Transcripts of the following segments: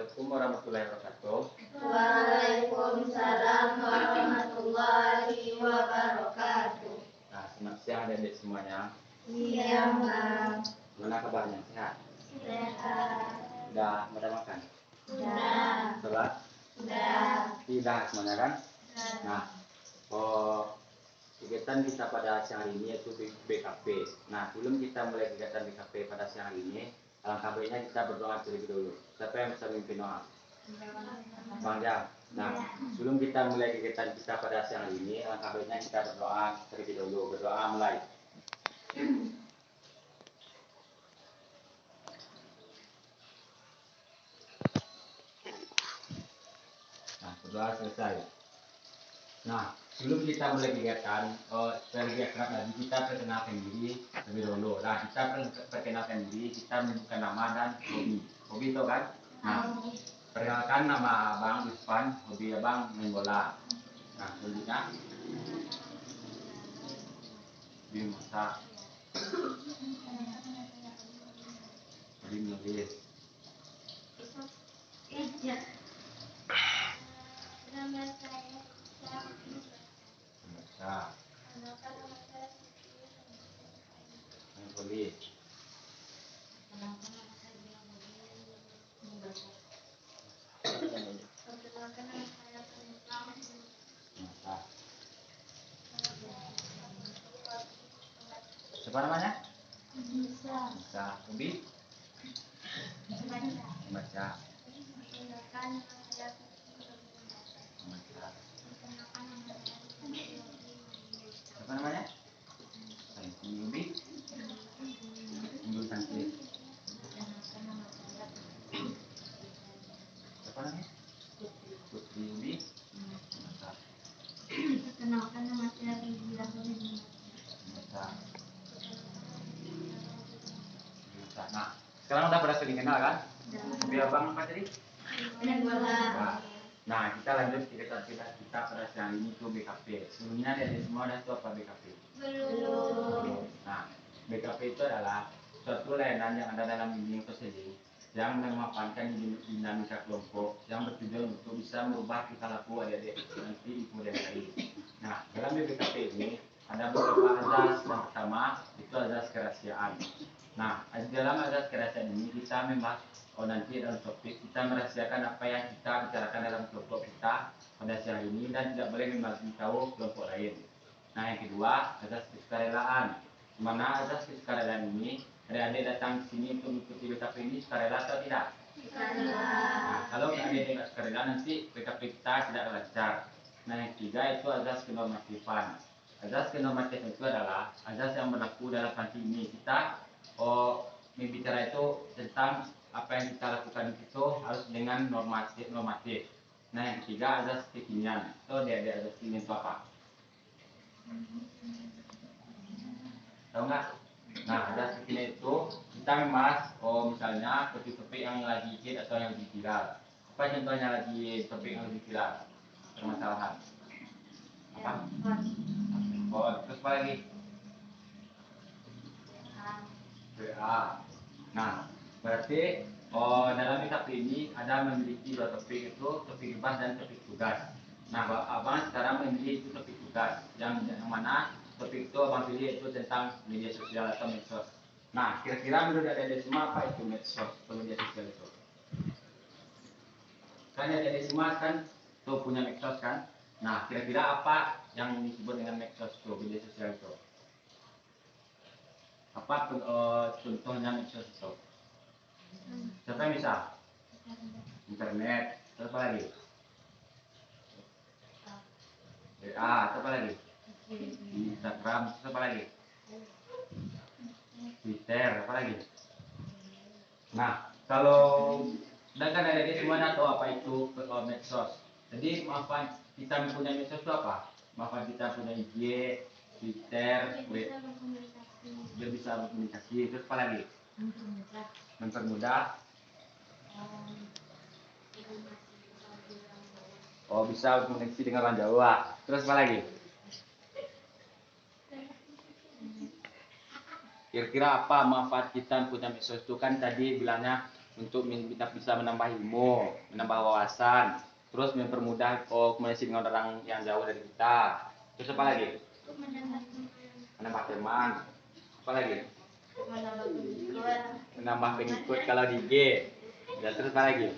Assalamualaikum warahmatullahi wabarakatuh. Waalaikumsalam warahmatullahi wabarakatuh. Nah, selamat siang adik-adik semuanya. Siang, Bang. Gimana kabarnya? Sehat? Sehat. Sudah pada makan? Sudah. Sholat? Sudah. Tidak semuanya kan? Nah, kegiatan kita pada siang hari ini yaitu BKP. Nah, sebelum kita mulai kegiatan BKP pada siang hari ini, alangkah baiknya kita berdoa terlebih dahulu. Siapa yang bisa memimpin doa? Bang Jam. Nah, sebelum kita mulai kegiatan kita pada siang hari ini, alangkah baiknya kita berdoa terlebih dahulu. Berdoa mulai. Nah, berdoa selesai. Nah, sebelum kita mulai kegiatan, supaya lebih akrab lagi, kita perkenalkan diri terlebih dahulu. Nah, kita perkenalkan diri, kita menyebutkan nama dan hobi. Hobi itu kan? Nah, perkenalkan nama Abang Irfan, hobi Abang main bola. Nah, selanjutnya hobi masak, hobi menulis. Membaca, menulis. Masak. Siapa namanya? Bisa. Hobi? Membaca. Apa namanya? Hobi? Bulu tangkis. Apa namanya? Putri hobi? Masak. Perkenalkan nama saya Rizila Hobi. Masak. Nah, sekarang udah pada saling kenal kan? Hobi Abang apa tadi? Main bola. Nah, kita lanjut kegiatan kita pada siang ini ke BKP. Sebelumnya dari semua ada tahu apa BKP? Belum. Nah, BKP itu adalah suatu layanan yang ada dalam bimbingan counseling yang memanfaatkan dinamika kelompok yang bertujuan untuk bisa merubah tingkah laku adik-adik nanti di kemudian hari. Nah, dalam BKP ini ada beberapa azas. Yang pertama itu azas kerahasiaan. Nah, dalam azas kerahasiaan ini kita membahas nanti dalam topik kita merahasiakan apa yang kita bicarakan dalam kelompok kita pada siang ini dan tidak boleh membagi tahu kelompok lain. Nah, yang kedua azas kesukarelaan. Mana azas kesukarelaan ini adik-adik datang ke sini untuk mengikuti BKP ini sukarela atau tidak? Nah, kalau adik-adik tidak sukarela nanti BKP kita tidak lancar. Nah, yang ketiga itu azas kenormatifan. Azas kenormatifan itu adalah azas yang berlaku dalam panti ini. Kita berbicara itu tentang apa yang kita lakukan itu harus dengan normatif. Nah, yang ketiga azas kekinian. Itu adik-adik azas kekinian itu apa? Tahu nggak? Nah, azas kekinian itu kita membahas misalnya topik-topik yang lagi hit atau yang lagi viral. Apa contohnya lagi topik yang lagi viral? Permasalahan. Apa? Terus apa lagi? WA. Nah, berarti dalam BKP ini ada memiliki dua topik, itu topik bebas dan topik tugas. Nah, abang sekarang memilih itu topik tugas, yang mana topik itu abang pilih itu tentang media sosial atau medsos. Nah, kira-kira menurut adik-adik semua apa itu medsos atau media sosial itu? Kan adik-adik semua kan tuh punya medsos kan? Nah, kira-kira apa yang disebut dengan medsos itu, media sosial itu? Apa contohnya medsos itu? Siapa yang bisa? Internet. Terus apa lagi? WA. Terus apa lagi? Instagram. Terus apa lagi? Twitter. Apa lagi? Nah, kalau sedangkan ada semua tahu apa itu medsos. Jadi manfaat kita mempunyai medsos itu apa? Manfaat kita punya IG, Twitter, dia bisa berkomunikasi. Terus apa lagi? Mempermudah. Bisa berkomunikasi dengan orang Jawa. Terus apa lagi? Kira-kira apa manfaat kita punya medsos itu? Kan tadi bilangnya untuk bisa menambah ilmu, menambah wawasan, terus mempermudah komunikasi dengan orang yang jauh dari kita. Terus apa lagi? Menambah teman. Apa lagi? Menambah pengikut kalau di IG. Ya, terus apa lagi?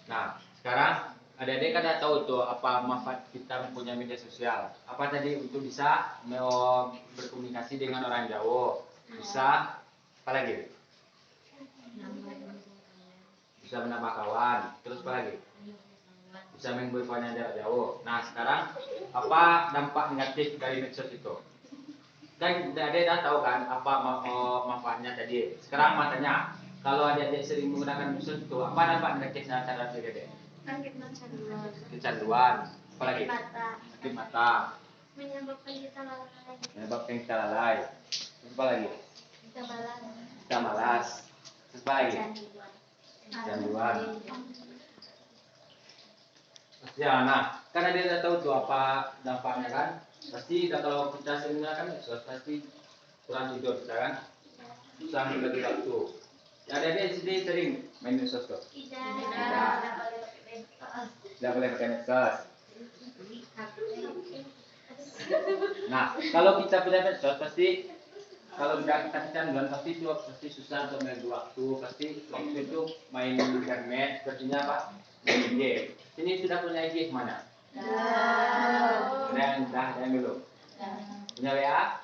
Nah, sekarang adik-adik kan udah tahu tuh apa manfaat kita mempunyai media sosial. Apa tadi? Untuk bisa berkomunikasi dengan orang jauh. Bisa apa lagi? Bisa menambah kawan. Terus apa lagi? Bisa menghubungi kawan yang jarak jauh. Nah, sekarang apa dampak negatif dari medsos itu? Kan adik-adik dah tahu kan apa manfaatnya tadi. Sekarang matanya, kalau adik-adik sering menggunakan medsos itu, apa dampak negatifnya terhadap adik-adik? Kecanduan. Apa lagi? Sakit mata. Menyebabkan kita lalai. Menyebabkan kita lalai. Terus apa lagi? Kita malas. Terus apa lagi? Kecanduan. Ya, nah, karena dia udah tahu tuh apa dampaknya kan. Pasti kalau kita sering menggunakan medsos pasti kurang tidur kita kan. Susah membagi waktu. Ya, ada sendiri sering main medsos tuh. Tidak boleh pakai medsos. Nah, kalau kita punya medsos pasti kalau tidak kita kecanduan pasti itu pasti susah untuk membagi waktu. Pasti waktu itu main internet sepertinya apa? Main game. Ini sudah punya IG mana? Dan belum. Punya WA?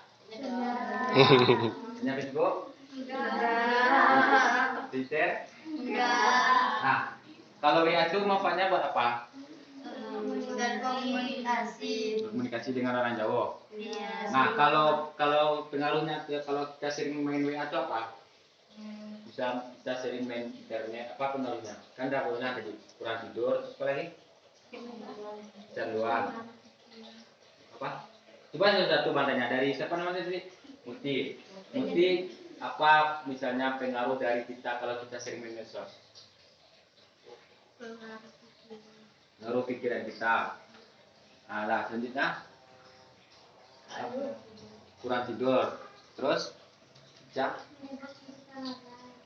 Punya Facebook? Twitter? Nah, kalau WA itu manfaatnya buat apa? Komunikasi dengan orang jauh. Nah, kalau pengaruhnya kalau kita sering main WA itu apa? Bisa sering main internet, apa pengaruhnya? Kan dapurnya tadi kurang tidur, terus apa lagi? Kecanduan. Apa? Coba satu matanya dari siapa namanya tadi? Muti apa misalnya pengaruh dari kita kalau kita sering main medsos? Pengaruh pikiran kita. Nah, selanjutnya kurang tidur. Terus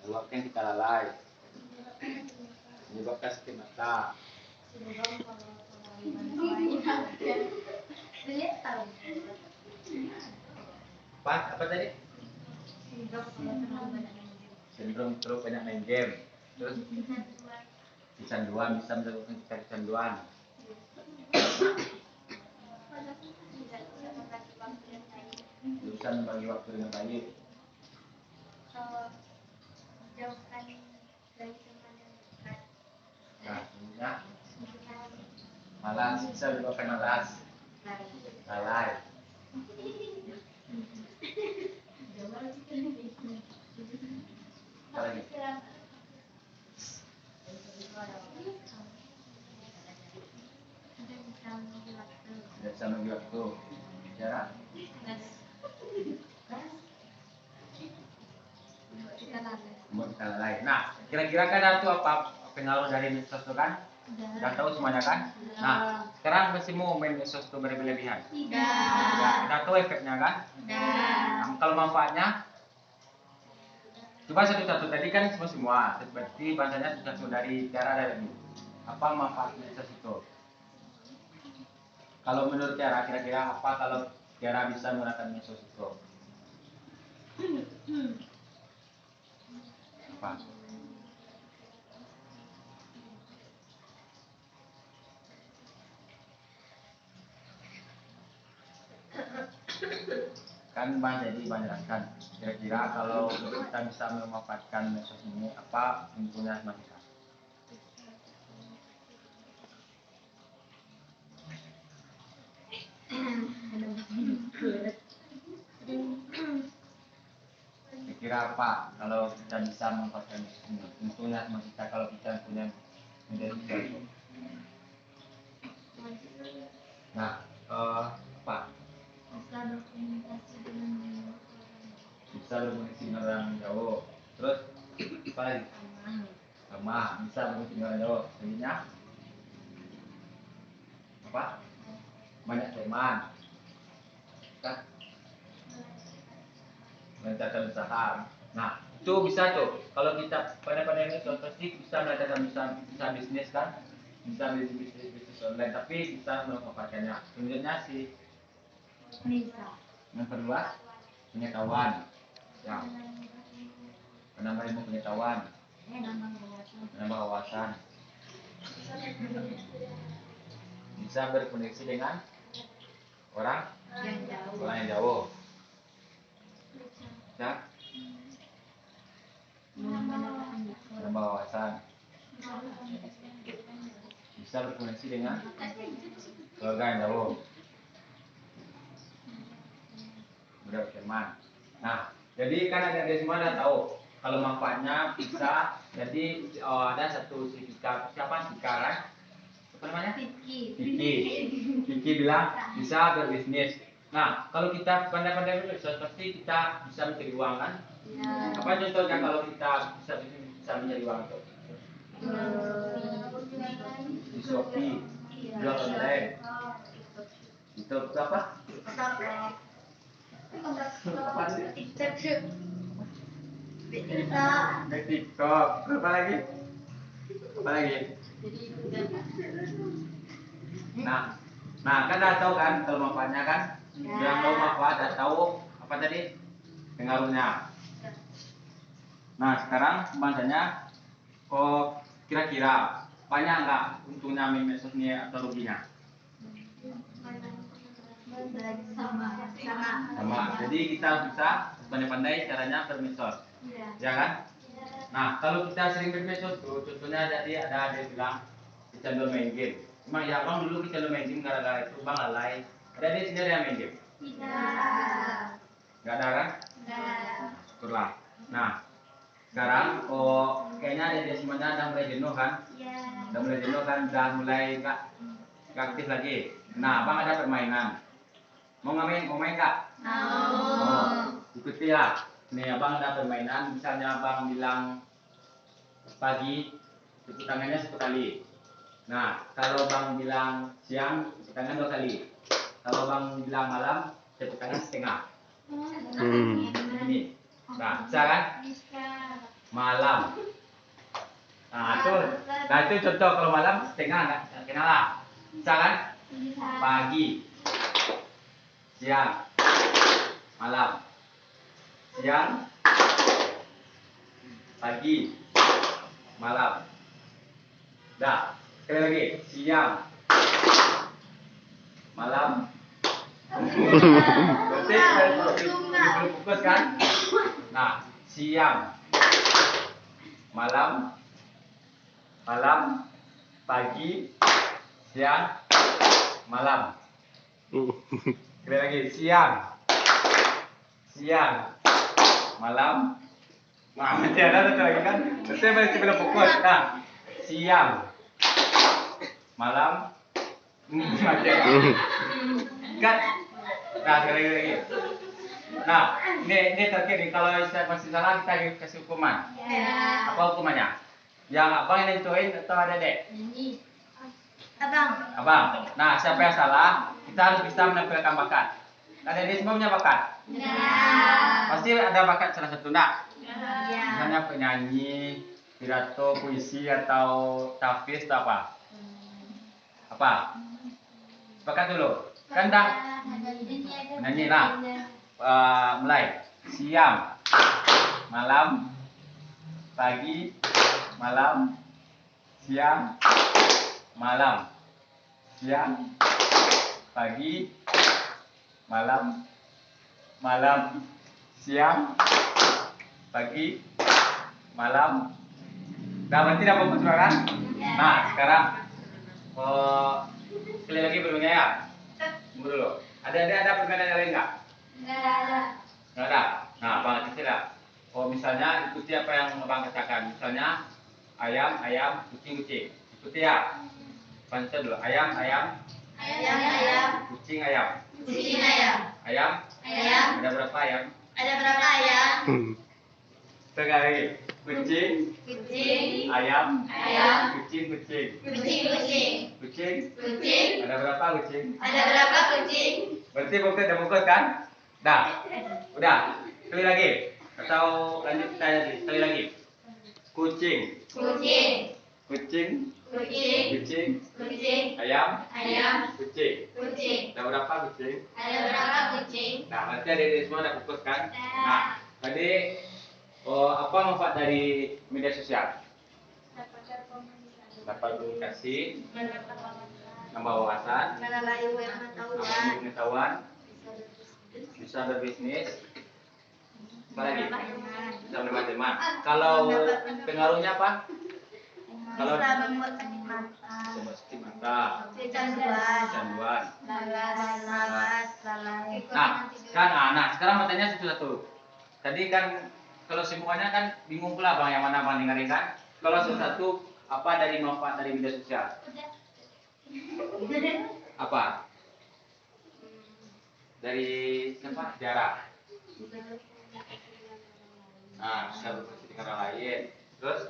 menyebabkan kita lalai. Menyebabkan sakit mata. Apa tadi? Sindrom terlalu banyak main game. Terus kecanduan, bisa menyebabkan kita kecanduan. Bisa membagi waktu dengan baik. Jauhkan dari teman yang dekat. Nah, selanjutnya malas, bisa menyebabkan malas. Lalai. Apa lagi? Tidak bisa membagi waktu. Bicara. Membuat kita lalai. Nah, kira-kira kan itu apa pengaruh dari medsos itu kan? Sudah tahu semuanya kan? Nah, sekarang masih mau main medsos itu berlebihan? Tidak. Sudah tahu efeknya kan? Nah, kalau manfaatnya? Coba satu-satu tadi kan semua. Seperti bahasanya satu dari Tiara dari apa manfaat medsos itu? Kalau menurut Tiara, kira-kira apa kalau Tiara bisa menggunakan medsos itu? Apa? Kan jadi banyak kan. Kira-kira kalau kita bisa memanfaatkan medsos ini, apa untungnya sama kita? Kira-kira apa kalau kita bisa memanfaatkan medsos ini? Untungnya sama kita kalau kita punya media sosial itu. Nah, apa? Bisa berkomunikasi dengan banyak orang. Bisa berkomunikasi dengan orang jauh. Terus apa lagi? Sama bisa berkomunikasi dengan orang jauh. Selanjutnya apa? Banyak teman. Kan? Meletakkan saham. Nah, itu bisa tuh. Kalau kita pandai-pandai ini pasti bisa meletakkan bisa bisnis kan? Bisa bisnis online, tapi kita memanfaatkannya. Sebenarnya sih Bisa. memperluas pengetahuan. Ya, menambah ilmu pengetahuan, menambah wawasan. Bisa berkoneksi dengan orang yang jauh. Ya, menambah wawasan. Bisa berkoneksi dengan keluarga yang jauh. Mudah berteman. Nah, jadi kan ada semua udah tahu kalau manfaatnya bisa. Jadi ada satu si Vika, siapa Vika kan? Apa namanya? Vicky bilang bisa berbisnis. Nah, kalau kita pandai-pandai berbisnis, pasti kita bisa mencari uang kan? Ya. Apa contohnya kalau kita bisa mencari uang itu? Di Shopee, jual online. Itu apa? TikTok. Apa lagi? Apa lagi? Nah, kan udah tahu kan kalau manfaatnya kan? Udah tahu manfaat, udah tahu apa tadi pengaruhnya. Nah, sekarang bahasanya, oh kira-kira banyak nggak untungnya medsos ini atau ruginya? Sama. Jadi kita bisa pandai-pandai caranya bermedsos, ya kan? Nah, kalau kita sering bermedsos tuh, contohnya jadi ada yang bilang kecanduan main game. Emang ya bang dulu kecanduan main game gara-gara itu bang lalai. Ada di sini ada yang main game? Tidak. Nggak ada kan? Tidak. Syukurlah. Nah, sekarang kayaknya ada di semuanya udah mulai jenuh kan? Iya. Udah mulai jenuh kan? Udah mulai nggak aktif lagi. Nah, bang ada permainan. Mau main nggak? Mau. Ikuti ya. Nih abang ada permainan. Misalnya abang bilang pagi, tepuk tangannya 1 kali. Nah, kalau bang bilang siang, tepuk tangan 2 kali. Kalau bang bilang malam, tepuk tangan setengah. Ini. Nah, bisa kan? Malam. Nah itu contoh kalau malam setengah nggak kenal lah. Bisa kan? Pagi, siang, malam. Siang, pagi, malam. Dah, sekali lagi. Siang, malam. Berarti belum fokus kan? Nah, siang, malam, pagi, siang, malam. Sekali lagi. Siang, malam. Nah, masih ada satu lagi kan? Berarti masih belum fokus. Nah, siang, malam, masih ada. Kan? Nah, sekali lagi. Nah, ini terakhir nih. Kalau masih salah kita kasih hukuman. Apa hukumannya? Yang abang yang nentuin atau ada dek? Abang. Nah, siapa yang salah? Kita harus bisa menampilkan bakat. Ada dia semua punya bakat? Pasti ada bakat salah satu, enggak? Misalnya penyanyi, pidato, puisi, atau tahfiz atau apa? Apa? Bakat dulu. Kan dah menyanyi lah. Mulai. Siang, malam, pagi, malam, siang, malam, siang, pagi, malam, siang, pagi, malam. Dah berarti dah fokus kan? Nah, sekarang sekali lagi bermainnya ya. Tunggu dulu. Ada permainan yang lain nggak? Nggak ada. Nah, bang kasih lah. Misalnya ikuti apa yang abang katakan. Misalnya ayam, kucing. Ikuti ya. Baca dulu. Ayam. Kucing ayam. Ayam. Ada berapa ayam? Sekali. Kucing. Ayam. Kucing. Kucing. Ada berapa kucing? Berarti buku udah buku kan? Dah. Udah. Sekali lagi. Atau lanjut kita sekali lagi. Kucing. Kucing. Kucing. Kucing. Kucing. Kucing. Ayam. Ayam. Kucing. Kucing. Ada berapa kucing? Ada berapa kucing? Nah, berarti adik-adik semua udah fokus kan? Nah, tadi apa manfaat dari media sosial? Dapat komunikasi, nambah wawasan, Mengenai pengetahuan. pengetahuan, bisa berbisnis, apa lagi? Bisa menambah teman. Kalau pengaruhnya apa? Kalau Bisa membuat sakit mata. sakit mata, Kecanduan. kecanduan. Lalas. Nah, sekarang bertanya satu-satu. Tadi kan kalau semuanya kan bingung pula bang yang mana bang dengerin kan? Kalau satu-satu apa dari manfaat dari media sosial? Apa? Dari siapa? Jarak. Nah, bisa berkomunikasi dengan orang lain. Terus?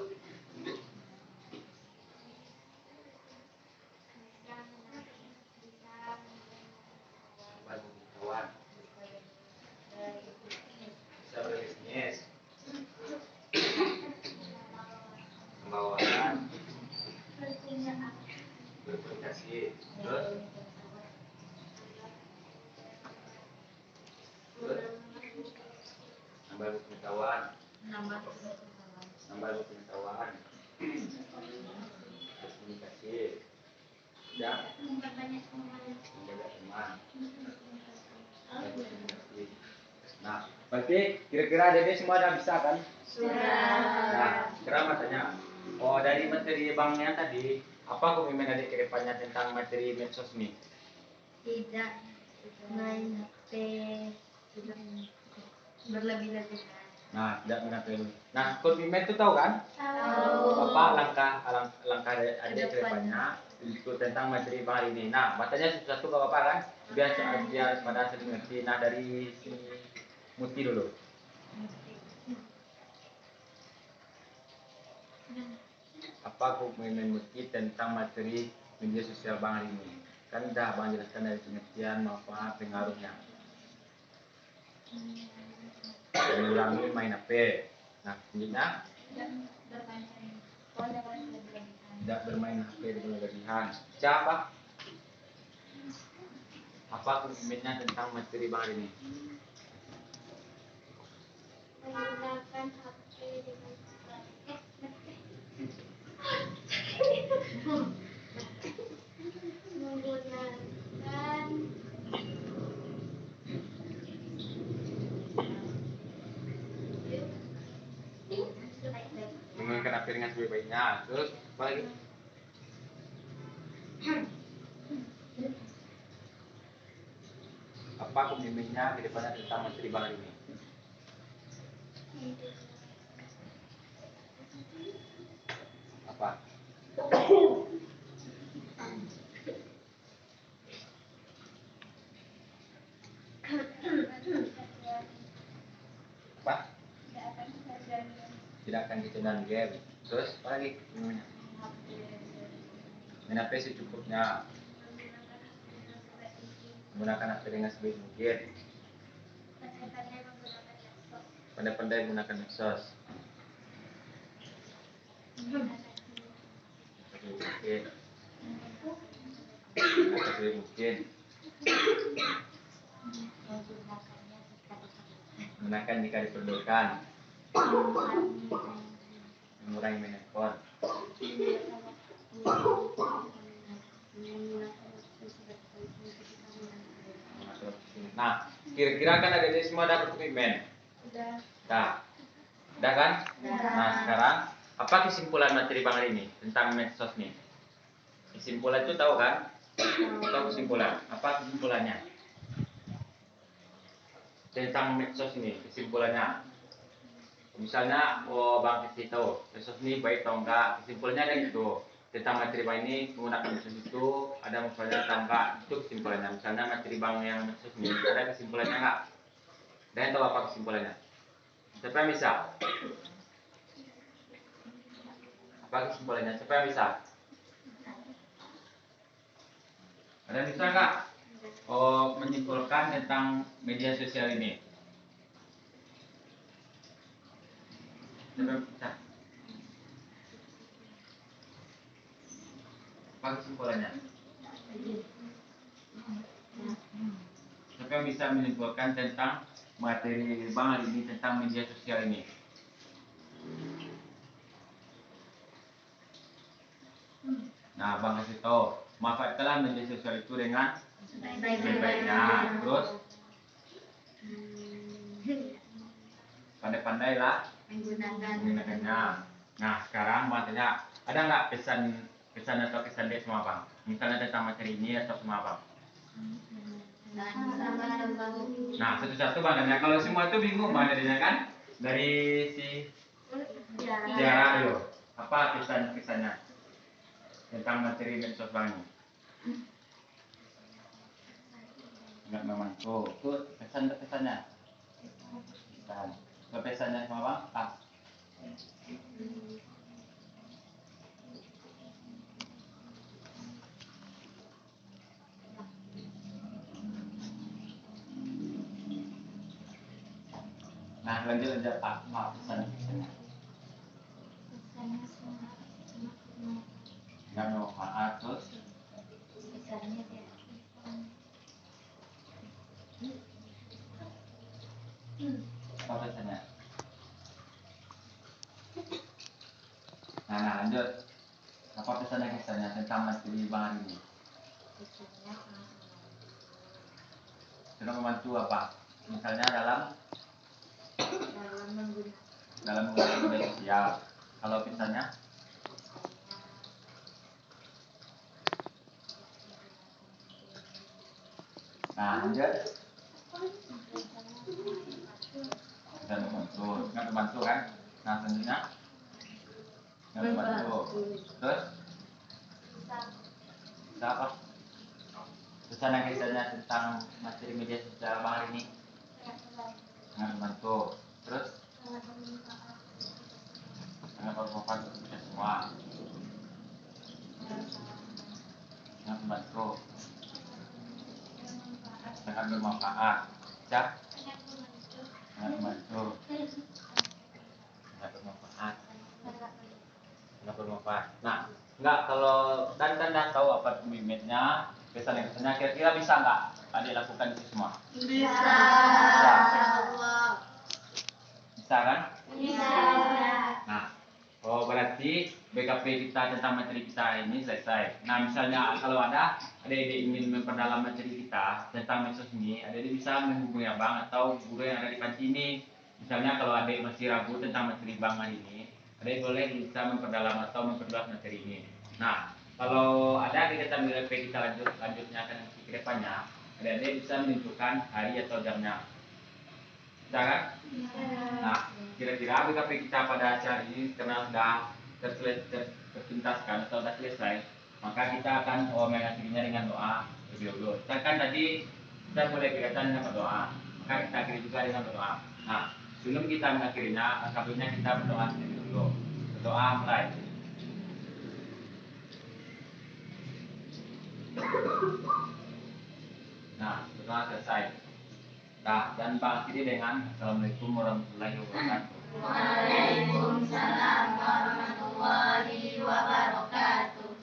Pengetahuan. Bisa berbisnis. Pembawaan. Berkomunikasi. Terus? Nambah pengetahuan. Nambah pengetahuan. Komunikasi. Ya. Memperbanyak teman. Nah, berarti kira-kira adik semua udah bisa kan? Sudah. Nah, sekarang matanya. Oh, dari materi bangnya tadi, apa komitmen adik ke depannya tentang materi medsos nih? Tidak main HP berlebih-lebihan. Nah, tidak mengatur. Nah, komitmen itu tahu kan? Tahu. Apa langkah adik ke depannya itu tentang materi bang hari ini. Nah, matanya satu-satu bapak kan? Biar pada sering ngerti. Nah, dari si Muti dulu. Apa komitmen Muti tentang materi media sosial bang hari ini? Kan udah bang jelaskan dari pengertian manfaat pengaruhnya. Mengurangi main HP. Nah, selanjutnya tidak bermain HP berlebihan. Siapa? Apa komitmennya tentang materi bang hari ini? Menggunakan HP dengan menggunakan Menggunakan HP dengan sebaik-baiknya. Terus apa lagi? Apa komitmennya ke depannya tentang materi bang hari ini? Apa? Apa? Tidak akan kecanduan game. Terus apa lagi? Main HP secukupnya. Menggunakan HP dengan sebaik mungkin. Pandai-pandai menggunakan medsos. Sebaik mungkin. Menggunakan jika diperlukan. Mengurangi main handphone. Nah, kira-kira kan ada semua dapat komitmen. Sudah. Udah kan? Nah, sekarang apa kesimpulan materi bang hari ini tentang medsos nih? Kesimpulan itu tahu kan? Tahu kesimpulan? Apa kesimpulannya? Tentang medsos ini, kesimpulannya. Misalnya, bang kasih tahu medsos ini baik atau enggak? Kesimpulannya ada itu. Tentang materi bang ini menggunakan medsos itu ada masalahnya atau enggak? Itu kesimpulannya. Misalnya materi bang yang medsos ini ada kesimpulannya enggak? Ada yang tahu apa kesimpulannya? Siapa yang bisa? Apa kesimpulannya? Siapa yang bisa? Ada yang bisa enggak? menyimpulkan tentang media sosial ini. Apa kesimpulannya? Siapa yang bisa menyimpulkan tentang materi Bang hari ini tentang media sosial ini? Nah, Bang kasih tahu, manfaatkanlah media sosial itu dengan sebaik-baiknya. Terus pandai-pandailah menggunakannya. Nah, sekarang Bang tanya, ada nggak pesan atau kesan dari semua Bang? Misalnya tentang materi ini atau semua Bang? Nah, satu-satu Bang tanya. Kalau semua itu bingung Bang jadinya kan? Dari si Tiara dulu. Apa kesannya tentang materi medsos Bang ini? Enggak memantau. Itu kesannya. Pesannya sama Bang? Ah. Nah, lanjut Pak. Maaf pesannya. Enggak mau maaf terus. Apa pesannya? Nah, lanjut. Apa pesannya tentang materi Bang hari ini? Sudah membantu apa? Misalnya dalam menggunakan media sosial. Kalau pesannya? Nah, lanjut. Sudah membantu. Nggak membantu kan? Nah, selanjutnya? Nggak membantu. Terus? Bisa apa? Pesannya tentang materi media sosial Bang hari ini? Nggak membantu. Terus? Sangat bermanfaat untuk kita semua. Sangat membantu. Sangat bermanfaat. Cak? Sangat membantu. Sangat bermanfaat. Sangat bermanfaat. Nah, enggak kalau dan dah tahu apa limitnya, pesan-pesannya kira-kira bisa nggak adik lakukan itu semua? Bisa. Bisa kan? Bisa. Nah, berarti BKP kita tentang materi kita ini selesai. Nah, misalnya kalau ada adik-adik ingin memperdalam materi kita tentang medsos ini, adik-adik bisa menghubungi Abang atau guru yang ada di panti ini. Misalnya kalau adik masih ragu tentang materi Bang hari ini, adik boleh bisa memperdalam atau memperluas materi ini. Nah, kalau ada kegiatan BKP kita lanjutnya akan ke depannya, adik-adik bisa menentukan hari atau jamnya. Bisa kan? Nah, kira-kira BKP kita pada acara ini karena sudah tertuntaskan atau sudah selesai, maka kita akan mengakhirinya dengan doa lebih dulu. Kita kan tadi kita mulai kegiatan dengan berdoa, maka kita akhiri juga dengan berdoa. Nah, sebelum kita mengakhirinya, sebelumnya kita berdoa lebih dulu. Berdoa mulai. Nah, berdoa selesai. Nah, dan Bang akhiri dengan Assalamualaikum warahmatullahi wabarakatuh. Waalaikumsalam warahmatullahi wabarakatuh.